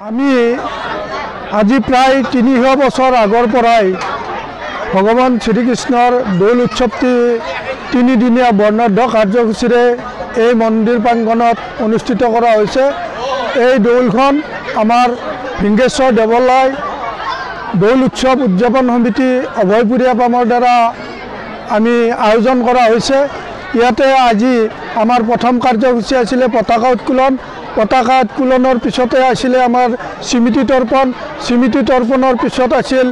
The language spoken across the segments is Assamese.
আমি আজি প্ৰায় ৩০০ বছৰ আগৰ পৰাই ভগৱান শ্ৰীকৃষ্ণৰ দৌল উৎসৱটি ৩ দিনীয়া বৰ্ণাঢ্য কাৰ্যসূচীৰে এই মন্দিৰ প্ৰাংগণত অনুষ্ঠিত কৰা হৈছে। এই দৌলখন আমাৰ ভিংগেশ্বৰ দেৱালয় দৌল উৎসৱ উদযাপন সমিতি অভয়পুৰীয়া পামৰ দ্বাৰা আমি আয়োজন কৰা হৈছে। ইয়াতে আজি আমাৰ প্ৰথম কাৰ্যসূচী আছিলে পতাকা উত্তোলন। পতাকা উত্তোলনৰ পিছতে আছিলে আমাৰ স্মৃতি তৰ্পণৰ পিছত আছিল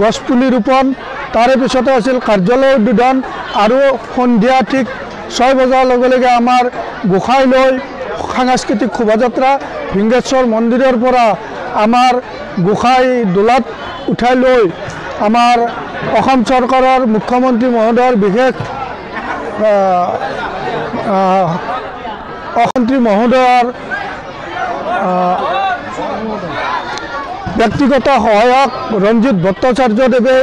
গছপুলি ৰোপণ, তাৰে পিছতে আছিল কাৰ্যালয় উদ্বোধন আৰু সন্ধিয়া ঠিক 6 বজাৰ লগে লগে আমাৰ গোসাইলৈ সাংস্কৃতিক শোভাযাত্ৰা ভিংগেশ্বৰ মন্দিৰৰ পৰা আমাৰ গোসাই দোলাত উঠাই লৈ আমাৰ অসম চৰকাৰৰ মুখ্যমন্ত্ৰী মহোদয়ৰ বিশেষ ব্যক্তিগত সহায়ক ৰঞ্জিত ভট্টাচাৰ্যদেৱে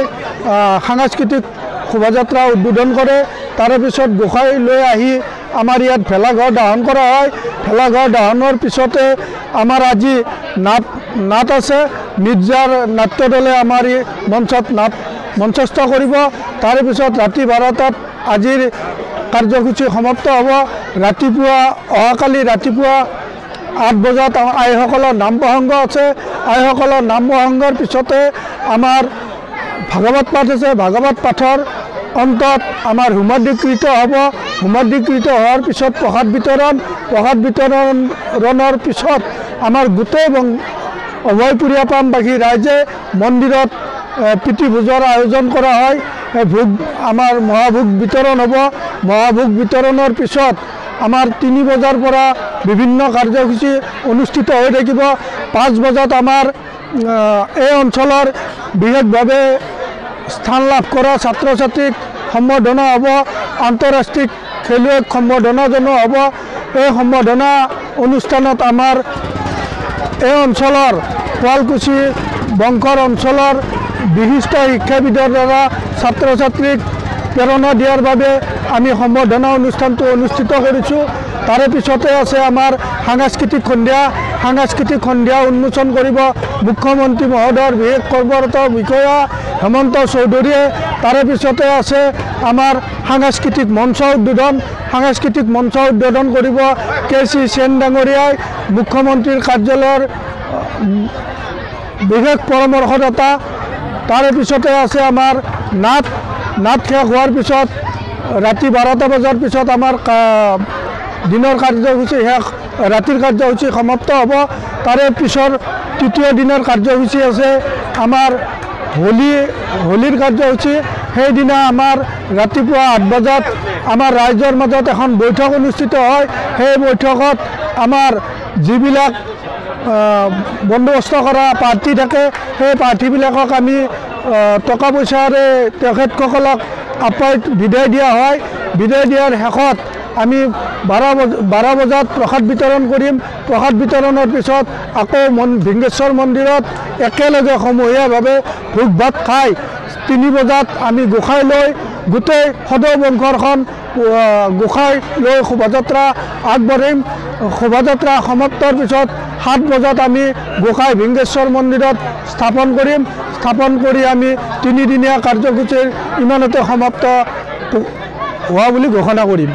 সাংস্কৃতিক শোভাযাত্ৰা উদ্বোধন কৰে। তাৰে পিছত গোসাই লৈ আহি আমাৰ ইয়াত ভেলাঘৰ দাহন কৰা হয়। ভেলাঘৰ দাহনৰ পিছতে আমাৰ আজি নাট আছে। মিৰ্জাৰ নাট্য দলে আমাৰ এই মঞ্চত মঞ্চস্থ কৰিব। তাৰে পিছত ৰাতি 12টাত আজিৰ কাৰ্যসূচী সমাপ্ত হ'ব। অহাকালি ৰাতিপুৱা 8 বজাত আইসকলৰ নাম প্ৰসংগ আছে। আইসকলৰ নাম প্ৰসংগৰ পিছতে আমাৰ ভাগৱত পাঠ আছে। ভাগৱত পাঠৰ অন্তত আমাৰ হোমাদিকৃত হ'ব। হোমাদিকৃত হোৱাৰ পিছত প্ৰসাদ বিতৰণৰ পিছত আমাৰ গোটেই অভয়পুৰীয়া পামবাসী ৰাইজে মন্দিৰত প্ৰীতিভোজৰ আয়োজন কৰা হয়। ভোগ আমাৰ মহাভোগ বিতৰণ হ'ব। মহাভোগ বিতৰণৰ পিছত আমাৰ 3 বজাৰ পৰা বিভিন্ন কাৰ্যসূচী অনুষ্ঠিত হৈ থাকিব। 5 বজাত আমাৰ এই অঞ্চলৰ বিশেষভাৱে স্থান লাভ কৰা ছাত্ৰ ছাত্ৰীক সম্বৰ্ধনা হ'ব। আন্তঃৰাষ্ট্ৰীয় খেলুৱৈক সম্বৰ্ধনা জনোৱা হ'ব। এই সম্বৰ্ধনা অনুষ্ঠানত আমাৰ এই অঞ্চলৰ শুৱালকুছি বংশৰ অঞ্চলৰ বিশিষ্ট শিক্ষাবিদৰ দ্বাৰা ছাত্ৰ ছাত্ৰীক প্ৰেৰণা দিয়াৰ বাবে আমি সম্বৰ্ধনা অনুষ্ঠানটো অনুষ্ঠিত কৰিছোঁ। তাৰে পিছতে আছে আমাৰ সাংস্কৃতিক সন্ধিয়া উন্মোচন কৰিব মুখ্যমন্ত্ৰী মহোদয়ৰ বিশেষ কৰ্মৰত বিষয়া হেমন্ত চৌধুৰীয়ে। তাৰে পিছতে আছে আমাৰ সাংস্কৃতিক মঞ্চ উদ্বোধন কৰিব KC সেন ডাঙৰীয়াই, মুখ্যমন্ত্ৰীৰ কাৰ্যালয়ৰ বিশেষ পৰামৰ্শদাতা। তাৰে পিছতে আছে আমাৰ নাট শেষ হোৱাৰ পিছত ৰাতি 12টা বজাৰ পিছত আমাৰ দিনৰ কাৰ্যসূচী শেষ, ৰাতিৰ কাৰ্যসূচী সমাপ্ত হ'ব। তাৰে পিছৰ তৃতীয় দিনৰ কাৰ্যসূচী আছে আমাৰ হোলীৰ কাৰ্যসূচী। সেইদিনা আমাৰ ৰাতিপুৱা 8 বজাত আমাৰ ৰাইজৰ মাজত এখন বৈঠক অনুষ্ঠিত হয়। সেই বৈঠকত আমাৰ যিবিলাক বন্দোবস্ত কৰা প্ৰাৰ্থী থাকে সেই প্ৰাৰ্থীবিলাকক আমি টকা পইচাৰে তেখেতসকলক বিদায় দিয়া হয়। বিদায় দিয়াৰ শেষত আমি 12 বজাত প্ৰসাদ বিতৰণ কৰিম। প্ৰসাদ বিতৰণৰ পিছত আকৌ ভিংগেশ্বৰ মন্দিৰত একেলগে সমূহীয়াভাৱে ভোগ ভাত খাই 3 বজাত আমি গোসাই লৈ গোটেই সদৌ বংশৰখন গোসাই লৈ শোভাযাত্ৰা আগবাঢ়িম। শোভাযাত্ৰা সমাপ্তৰ পিছত 7 বজাত আমি গোসাই ভিংগেশ্বৰ মন্দিৰত স্থাপন কৰিম। স্থাপন কৰি আমি 3 দিনীয়া কাৰ্যসূচীৰ ইমানতে সমাপ্ত হোৱা বুলি ঘোষণা কৰিম।